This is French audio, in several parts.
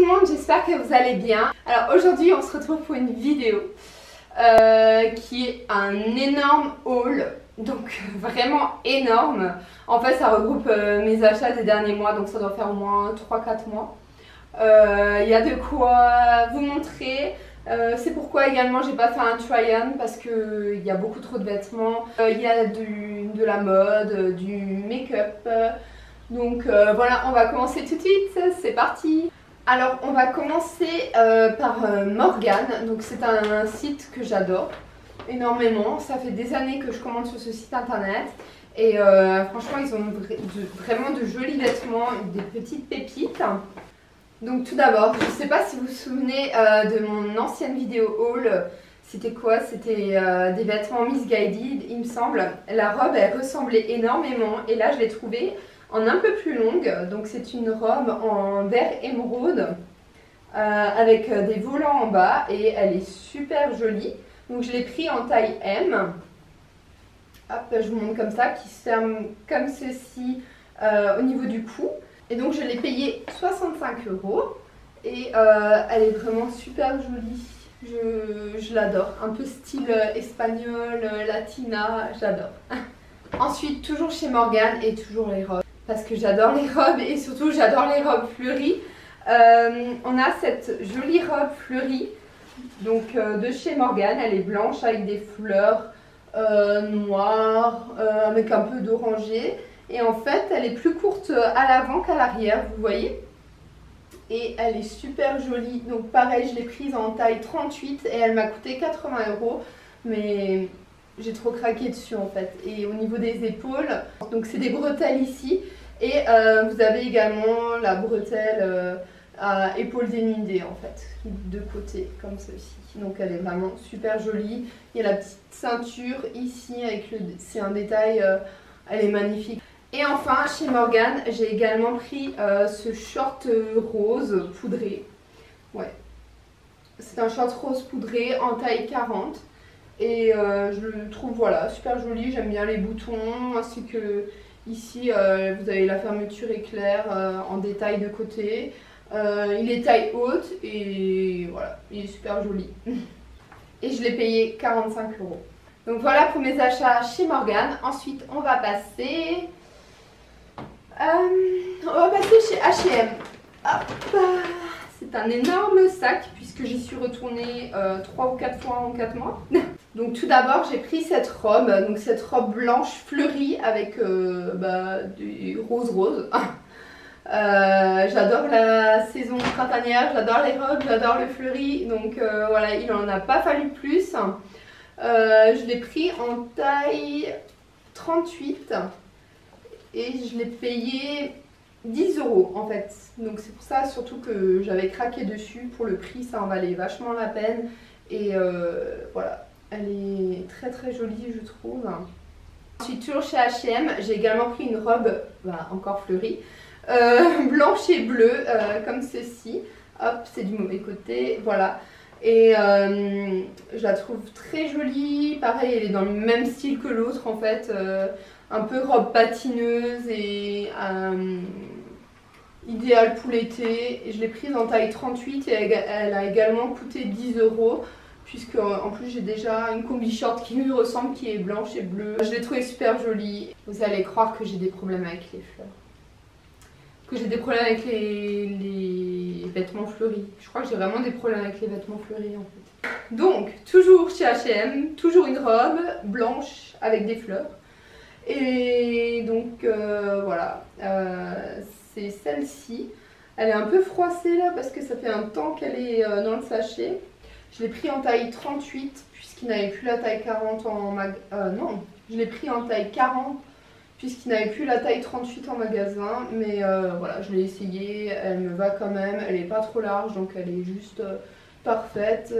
le monde, j'espère que vous allez bien. Alors aujourd'hui on se retrouve pour une vidéo qui est un énorme haul, donc vraiment énorme. En fait ça regroupe mes achats des derniers mois, donc ça doit faire au moins 3-4 mois. Il y a de quoi vous montrer. C'est pourquoi également j'ai pas fait un try-on parce qu'il y a beaucoup trop de vêtements. Il y a de la mode, du make-up. Donc voilà, on va commencer tout de suite, c'est parti. Alors on va commencer par Morgan. Donc c'est un site que j'adore énormément. Ça fait des années que je commande sur ce site internet. Et franchement ils ont vraiment de jolis vêtements, des petites pépites. Donc tout d'abord, je ne sais pas si vous vous souvenez de mon ancienne vidéo haul. C'était quoi? C'était des vêtements Missguided, il me semble. La robe elle ressemblait énormément et là je l'ai trouvée en un peu plus longue. Donc c'est une robe en vert émeraude avec des volants en bas et elle est super jolie. Donc je l'ai pris en taille M. Hop, je vous montre comme ça, qui se ferme comme ceci au niveau du cou. Et donc je l'ai payé 65 € et elle est vraiment super jolie, je l'adore, un peu style espagnol, latina, j'adore. Ensuite toujours chez Morgan et toujours les robes, parce que j'adore les robes et surtout j'adore les robes fleuries. On a cette jolie robe fleurie donc, de chez Morgan, elle est blanche avec des fleurs noires avec un peu d'orangé. Et en fait, elle est plus courte à l'avant qu'à l'arrière, vous voyez. Et elle est super jolie. Donc pareil, je l'ai prise en taille 38 et elle m'a coûté 80 €. Mais j'ai trop craqué dessus en fait. Et au niveau des épaules, donc c'est des bretelles ici. Et vous avez également la bretelle à épaules dénudées en fait, de côté, comme ceci. Donc elle est vraiment super jolie. Il y a la petite ceinture ici, avec c'est un détail, elle est magnifique. Et enfin, chez Morgan, j'ai également pris ce short rose poudré. Ouais, c'est un short rose poudré en taille 40. Et je le trouve voilà, super joli. J'aime bien les boutons, ainsi que ici, vous avez la fermeture éclair en détail de côté. Il est taille haute et voilà, il est super joli. Et je l'ai payé 45 €. Donc voilà pour mes achats chez Morgan. Ensuite, on va passer... chez H&M. C'est un énorme sac puisque j'y suis retournée 3 ou 4 fois en 4 mois. Donc tout d'abord j'ai pris cette robe, donc cette robe blanche fleurie avec du rose. J'adore la saison printanière, j'adore les robes, j'adore le fleuri. Donc voilà, il n'en a pas fallu plus. Je l'ai pris en taille 38. Et je l'ai payé 10 € en fait. Donc c'est pour ça surtout que j'avais craqué dessus. Pour le prix ça en valait vachement la peine. Et voilà, elle est très très jolie je trouve. Ensuite toujours chez H&M, j'ai également pris une robe encore fleurie, blanche et bleue comme ceci. Hop, c'est du mauvais côté, voilà. Et je la trouve très jolie. Pareil, elle est dans le même style que l'autre en fait. Un peu robe patineuse et idéal pour l'été. Et je l'ai prise en taille 38 et elle a également coûté 10 €. Puisque en plus j'ai déjà une combi short qui lui ressemble, qui est blanche et bleue. Je l'ai trouvée super jolie. Vous allez croire que j'ai des problèmes avec les fleurs. Que j'ai des problèmes avec les vêtements fleuris. Je crois que j'ai vraiment des problèmes avec les vêtements fleuris en fait. Donc toujours chez H&M, toujours une robe blanche avec des fleurs. Et donc voilà, c'est celle-ci. Elle est un peu froissée là parce que ça fait un temps qu'elle est dans le sachet. Je l'ai pris en taille 38 puisqu'il n'avait plus la taille 40 en magasin. Non, je l'ai pris en taille 40 puisqu'il n'avait plus la taille 38 en magasin. Mais voilà, je l'ai essayé, elle me va quand même. Elle n'est pas trop large donc elle est juste... parfaite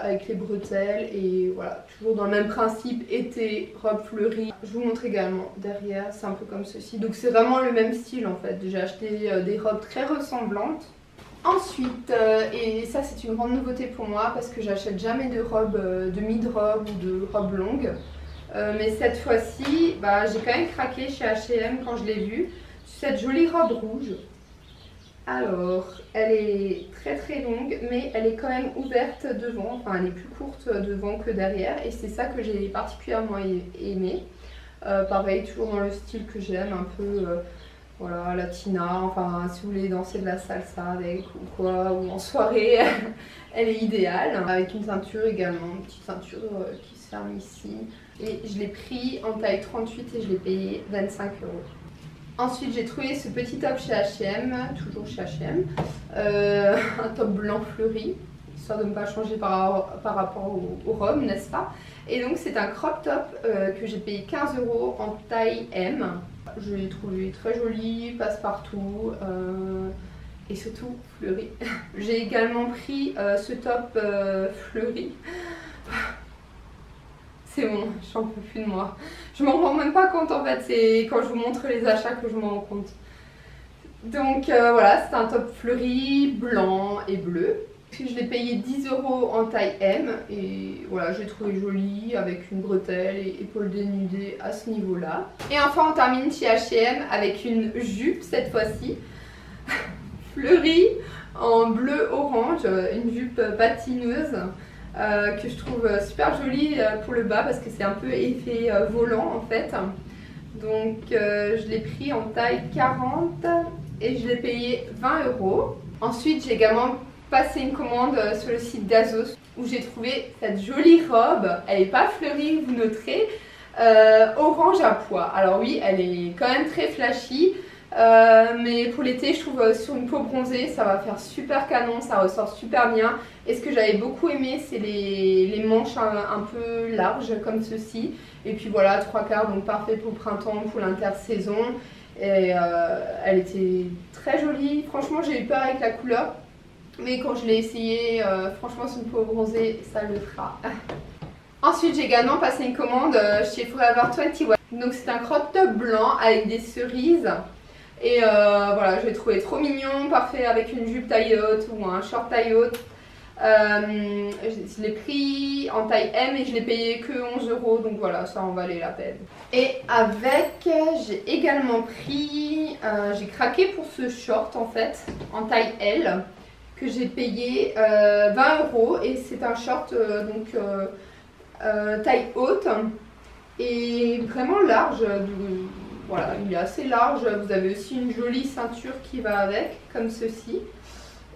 avec les bretelles et voilà, toujours dans le même principe, été, robe fleurie. Je vous montre également derrière, c'est un peu comme ceci. Donc c'est vraiment le même style en fait. J'ai acheté des robes très ressemblantes. Ensuite, et ça c'est une grande nouveauté pour moi parce que j'achète jamais de robe, de mid-robe ou de robe longue. Mais cette fois-ci, j'ai quand même craqué chez H&M quand je l'ai vue. Cette jolie robe rouge Alors, elle est très longue, mais elle est quand même ouverte devant, enfin elle est plus courte devant que derrière, et c'est ça que j'ai particulièrement aimé. Pareil, toujours dans le style que j'aime, un peu voilà, latina, enfin si vous voulez danser de la salsa avec ou quoi, ou en soirée, elle est idéale. Avec une ceinture également, une petite ceinture qui se ferme ici. Et je l'ai pris en taille 38 et je l'ai payé 25 €. Ensuite, j'ai trouvé ce petit top chez H&M, toujours chez H&M, un top blanc fleuri, histoire de ne pas changer par rapport aux robes, n'est-ce pas? Et donc c'est un crop top que j'ai payé 15 € en taille M. Je l'ai trouvé très joli, passe-partout et surtout fleuri. J'ai également pris ce top fleuri. C'est bon, j'en peux plus de moi. Je m'en rends même pas compte en fait, c'est quand je vous montre les achats que je m'en rends compte. Donc voilà, c'est un top fleuri, blanc et bleu. Je l'ai payé 10 € en taille M et voilà, je l'ai trouvé joli avec une bretelle et épaules dénudées à ce niveau-là. Et enfin, on termine chez H&M avec une jupe cette fois-ci, fleurie en bleu-orange, une jupe patineuse. Que je trouve super jolie pour le bas parce que c'est un peu effet volant en fait. Donc je l'ai pris en taille 40 et je l'ai payé 20 €. Ensuite j'ai également passé une commande sur le site d'Azos où j'ai trouvé cette jolie robe. Elle n'est pas fleurie, vous noterez, orange à pois. Alors oui, elle est quand même très flashy. Mais pour l'été, je trouve sur une peau bronzée, ça va faire super canon, ça ressort super bien. Et ce que j'avais beaucoup aimé, c'est les manches un peu larges comme ceci. Et puis voilà, 3/4, donc parfait pour le printemps, pour l'intersaison. Et elle était très jolie. Franchement, j'ai eu peur avec la couleur. Mais quand je l'ai essayé, franchement, sur une peau bronzée, ça le fera. Ensuite, j'ai également passé une commande chez Forever 21. Donc c'est un crop top blanc avec des cerises. Et voilà, je l'ai trouvé trop mignon, parfait avec une jupe taille haute ou un short taille haute. Je l'ai pris en taille M et je l'ai payé que 11 €, donc voilà, ça en valait la peine. Et avec, j'ai également pris, j'ai craqué pour ce short en fait, en taille L, que j'ai payé 20 € et c'est un short taille haute et vraiment large. Voilà, il est assez large, vous avez aussi une jolie ceinture qui va avec, comme ceci.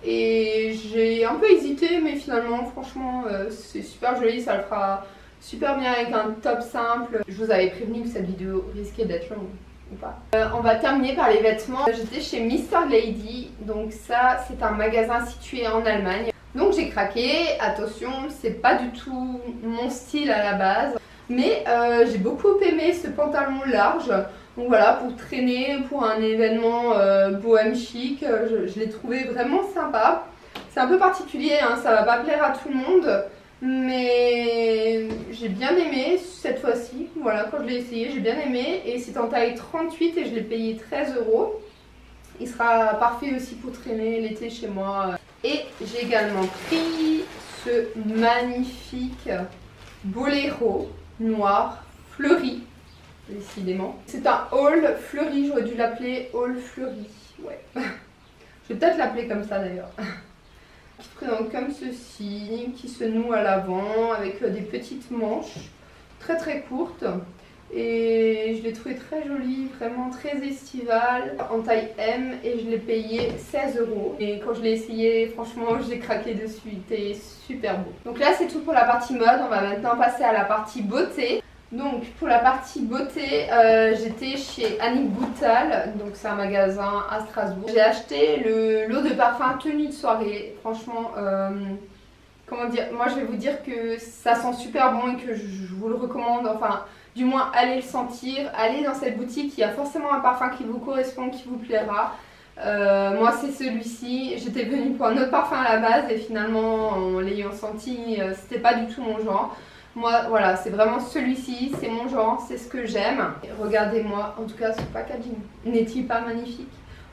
Et j'ai un peu hésité, mais finalement, franchement, c'est super joli, ça le fera super bien avec un top simple. Je vous avais prévenu que cette vidéo risquait d'être longue, ou pas. On va terminer par les vêtements. J'étais chez Mr Lady, donc ça, c'est un magasin situé en Allemagne. Donc j'ai craqué, attention, c'est pas du tout mon style à la base. Mais j'ai beaucoup aimé ce pantalon large. Donc voilà, pour traîner, pour un événement bohème chic, je l'ai trouvé vraiment sympa. C'est un peu particulier, hein, ça va pas plaire à tout le monde, mais j'ai bien aimé cette fois-ci. Voilà, quand je l'ai essayé, j'ai bien aimé. Et c'est en taille 38 et je l'ai payé 13 €. Il sera parfait aussi pour traîner l'été chez moi. Et j'ai également pris ce magnifique boléro noir fleuri. Décidément. C'est un haul fleuri, j'aurais dû l'appeler haul fleuri. Ouais. Je vais peut-être l'appeler comme ça d'ailleurs. Qui se présente comme ceci, qui se noue à l'avant avec des petites manches très courtes. Et je l'ai trouvé très joli, vraiment très estival, en taille M et je l'ai payé 16 €. Et quand je l'ai essayé, franchement, j'ai craqué dessus, il était super beau. Donc là, c'est tout pour la partie mode, on va maintenant passer à la partie beauté. Donc pour la partie beauté, j'étais chez Annick Goutal, donc c'est un magasin à Strasbourg. J'ai acheté le lot de parfums tenue de soirée. Franchement, comment dire, moi je vais vous dire que ça sent super bon et que je vous le recommande. Enfin, du moins allez le sentir, allez dans cette boutique, il y a forcément un parfum qui vous correspond, qui vous plaira. Moi c'est celui-ci, j'étais venue pour un autre parfum à la base et finalement en l'ayant senti, c'était pas du tout mon genre. Moi, voilà, c'est vraiment celui-ci, c'est mon genre, c'est ce que j'aime. Regardez-moi, en tout cas, ce packaging n'est-il pas magnifique?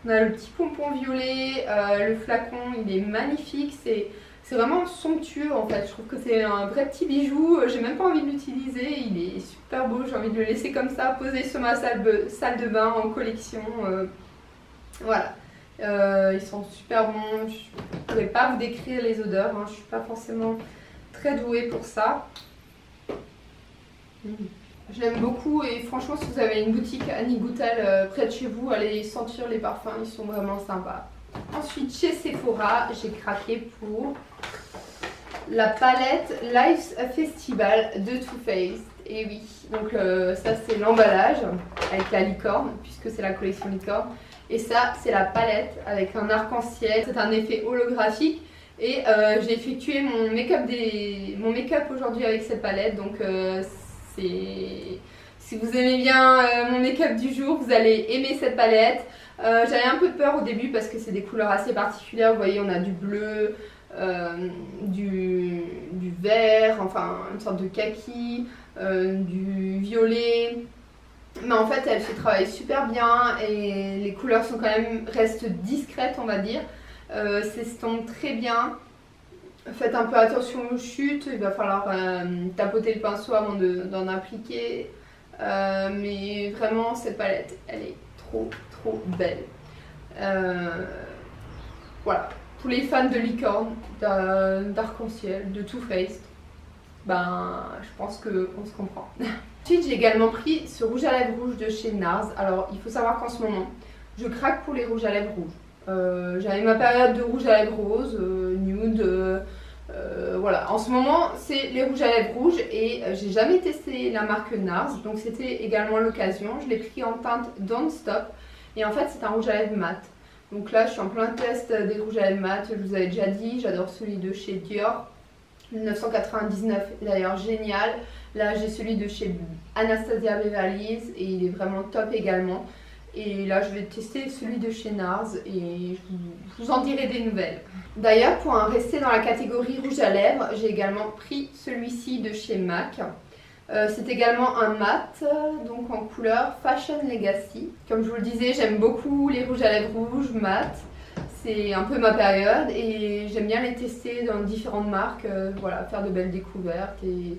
On a le petit pompon violet, le flacon, il est magnifique, c'est vraiment somptueux en fait. Je trouve que c'est un vrai petit bijou, j'ai même pas envie de l'utiliser, il est super beau, j'ai envie de le laisser comme ça, posé sur ma salle de bain en collection. Voilà, Ils sont super bons. Je ne pourrais pas vous décrire les odeurs, hein. Je ne suis pas forcément très douée pour ça. Je l'aime beaucoup et franchement si vous avez une boutique Annie Goutal près de chez vous, allez sentir les parfums, ils sont vraiment sympas. Ensuite chez Sephora, j'ai craqué pour la palette Life's a Festival de Too Faced. Et oui, donc ça c'est l'emballage avec la licorne puisque c'est la collection licorne. Et ça c'est la palette avec un arc-en-ciel, c'est un effet holographique. Et j'ai effectué mon make-up aujourd'hui avec cette palette, donc si vous aimez bien mon make-up du jour, vous allez aimer cette palette. J'avais un peu peur au début parce que c'est des couleurs assez particulières. Vous voyez, on a du bleu, du vert, enfin une sorte de kaki, du violet. Mais en fait, elle se travaille super bien et les couleurs sont quand même restent discrètes, on va dire. S'estompe très bien. Faites un peu attention aux chutes, il va falloir tapoter le pinceau avant d'en appliquer. Mais vraiment cette palette, elle est trop belle. Voilà, pour les fans de licorne, d'arc-en-ciel, de Too Faced, ben je pense qu'on se comprend. Ensuite j'ai également pris ce rouge à lèvres rouge de chez NARS. Alors il faut savoir qu'en ce moment, je craque pour les rouges à lèvres rouges. J'avais ma période de rouge à lèvres rose, nude, voilà. En ce moment c'est les rouges à lèvres rouges et j'ai jamais testé la marque NARS, donc c'était également l'occasion. Je l'ai pris en teinte Don't Stop et en fait c'est un rouge à lèvres mat. Donc là je suis en plein test des rouges à lèvres mat, je vous avais déjà dit, j'adore celui de chez Dior, 1999 d'ailleurs génial. Là j'ai celui de chez Anastasia Beverly Hills et il est vraiment top également. Et là je vais tester celui de chez NARS et je vous en dirai des nouvelles. D'ailleurs pour en rester dans la catégorie rouge à lèvres, j'ai également pris celui-ci de chez MAC. C'est également un mat, donc en couleur Fashion Legacy. Comme je vous le disais, j'aime beaucoup les rouges à lèvres rouges mat. C'est un peu ma période et j'aime bien les tester dans différentes marques, voilà, faire de belles découvertes. Et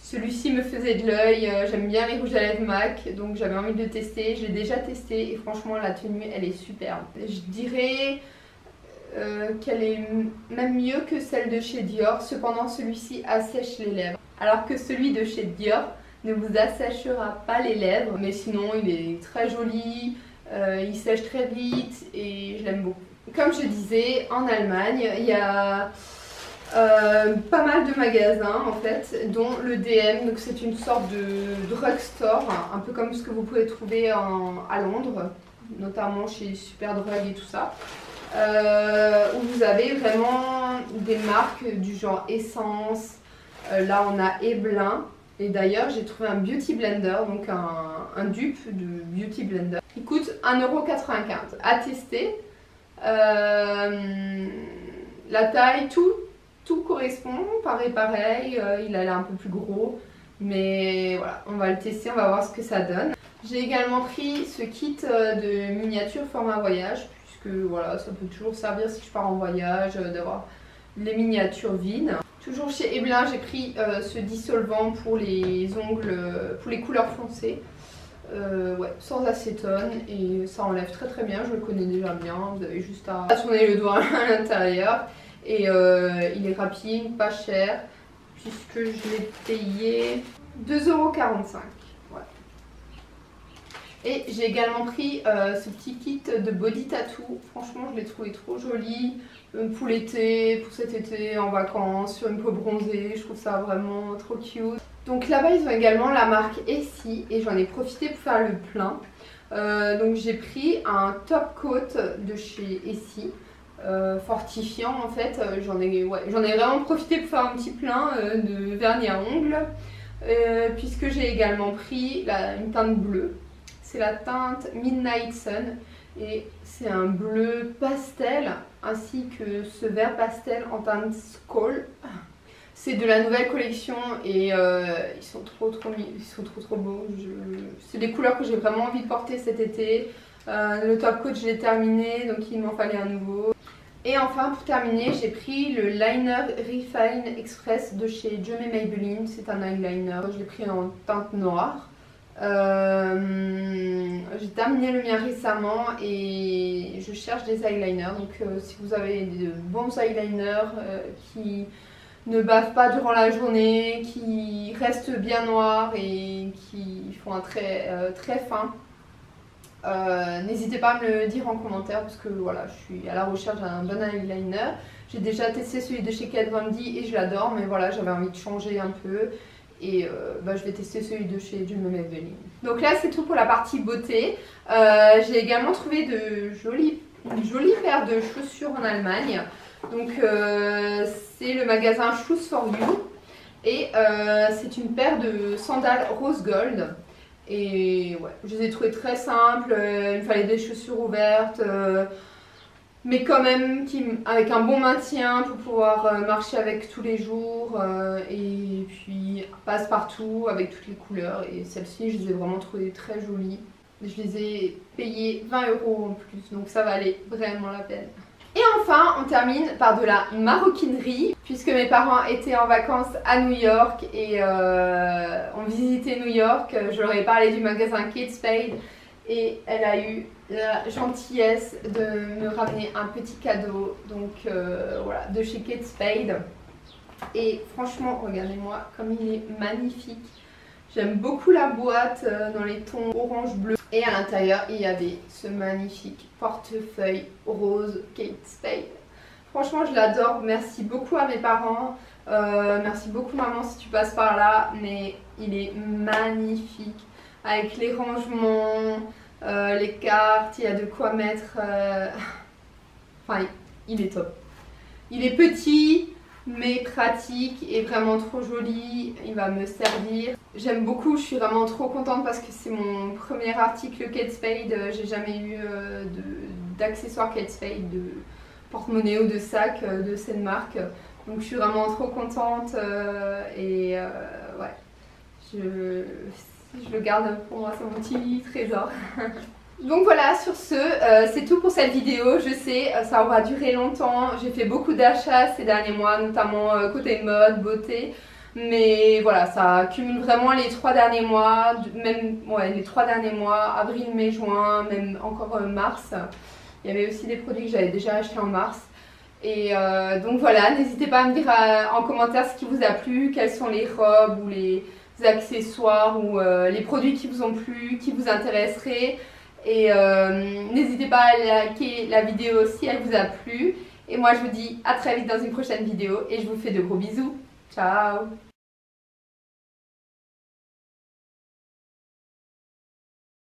celui-ci me faisait de l'œil, j'aime bien les rouges à lèvres MAC, donc j'avais envie de le tester. Je l'ai déjà testé et franchement la tenue elle est superbe. Je dirais qu'elle est même mieux que celle de chez Dior, cependant celui-ci assèche les lèvres. Alors que celui de chez Dior ne vous assèchera pas les lèvres, mais sinon il est très joli, il sèche très vite et je l'aime beaucoup. Comme je disais, en Allemagne, il y a pas mal de magasins en fait, dont le DM, donc c'est une sorte de drugstore, un peu comme ce que vous pouvez trouver à Londres, notamment chez Superdrug et tout ça, où vous avez vraiment des marques du genre Essence. Là on a Ebelin, et d'ailleurs j'ai trouvé un Beauty Blender, donc un dupe de Beauty Blender, qui coûte 1,95 € à tester. La taille, tout correspond, pareil, il a l'air un peu plus gros, mais voilà, on va le tester, on va voir ce que ça donne. J'ai également pris ce kit de miniature format voyage, puisque voilà, ça peut toujours servir si je pars en voyage, d'avoir les miniatures vides. Toujours chez Ebelin, j'ai pris ce dissolvant pour les ongles, pour les couleurs foncées. Ouais, sans acétone et ça enlève très bien, je le connais déjà bien, vous avez juste à tourner le doigt à l'intérieur et il est rapide, pas cher puisque je l'ai payé 2,45 €. Ouais. Et j'ai également pris ce petit kit de body tattoo, franchement je l'ai trouvé trop joli pour l'été, pour cet été en vacances, sur une peau bronzée, je trouve ça vraiment trop cute. Donc là-bas ils ont également la marque Essie et j'en ai profité pour faire le plein. Donc j'ai pris un top coat de chez Essie, fortifiant en fait. J'en ai vraiment profité pour faire un petit plein de vernis à ongles. Puisque j'ai également pris une teinte bleue. C'est la teinte Midnight Sun et c'est un bleu pastel ainsi que ce vert pastel en teinte Skull. C'est de la nouvelle collection et ils sont trop beaux. C'est des couleurs que j'ai vraiment envie de porter cet été. Le top coat je l'ai terminé, donc il m'en fallait un nouveau. Et enfin pour terminer, j'ai pris le liner Refine Express de chez Jumé Maybelline. C'est un eyeliner, je l'ai pris en teinte noire. J'ai terminé le mien récemment et je cherche des eyeliners. Donc si vous avez de bons eyeliners qui ne bavent pas durant la journée, qui restent bien noirs et qui font un trait très fin, n'hésitez pas à me le dire en commentaire parce que voilà, je suis à la recherche d'un bon eyeliner. J'ai déjà testé celui de chez Kat Von D et je l'adore, mais voilà, j'avais envie de changer un peu. Et je vais tester celui de chez Juno Maybelline. Donc là c'est tout pour la partie beauté. J'ai également trouvé une jolie paire de chaussures en Allemagne. Donc c'est le magasin Shoes for You. Et c'est une paire de sandales rose gold. Et ouais, je les ai trouvées très simples. Il me fallait des chaussures ouvertes. Mais quand même avec un bon maintien pour pouvoir marcher avec tous les jours et puis passe-partout avec toutes les couleurs. Et celles-ci, je les ai vraiment trouvées très jolies. Je les ai payées 20 € en plus, donc ça valait vraiment la peine. Et enfin, on termine par de la maroquinerie, puisque mes parents étaient en vacances à New York et ont visité New York. Je leur ai parlé du magasin Kate Spade et elle a eu la gentillesse de me ramener un petit cadeau, donc voilà, de chez Kate Spade. Et franchement, regardez-moi comme il est magnifique. J'aime beaucoup la boîte dans les tons orange-bleu. Et à l'intérieur, il y avait ce magnifique portefeuille rose Kate Spade. Franchement, je l'adore. Merci beaucoup à mes parents. Merci beaucoup maman si tu passes par là. Mais il est magnifique. Avec les rangements, les cartes, il y a de quoi mettre. Enfin, il est top. Il est petit, mais pratique et vraiment trop joli. Il va me servir. J'aime beaucoup, je suis vraiment trop contente parce que c'est mon premier article Kate Spade. J'ai jamais eu d'accessoires Kate Spade, de porte-monnaie ou de sac de cette marque. Donc je suis vraiment trop contente et ouais, je le garde pour moi, c'est mon petit trésor. Donc voilà, sur ce, c'est tout pour cette vidéo. Je sais, ça aura duré longtemps. J'ai fait beaucoup d'achats ces derniers mois, notamment côté mode, beauté. Mais voilà, ça cumule vraiment les 3 derniers mois, même ouais, les 3 derniers mois, avril, mai, juin, même encore mars. Il y avait aussi des produits que j'avais déjà achetés en mars. Et donc voilà, n'hésitez pas à me dire en commentaire ce qui vous a plu, quelles sont les robes ou les accessoires ou les produits qui vous ont plu, qui vous intéresseraient. Et n'hésitez pas à liker la vidéo si elle vous a plu. Et moi je vous dis à très vite dans une prochaine vidéo et je vous fais de gros bisous. Ciao!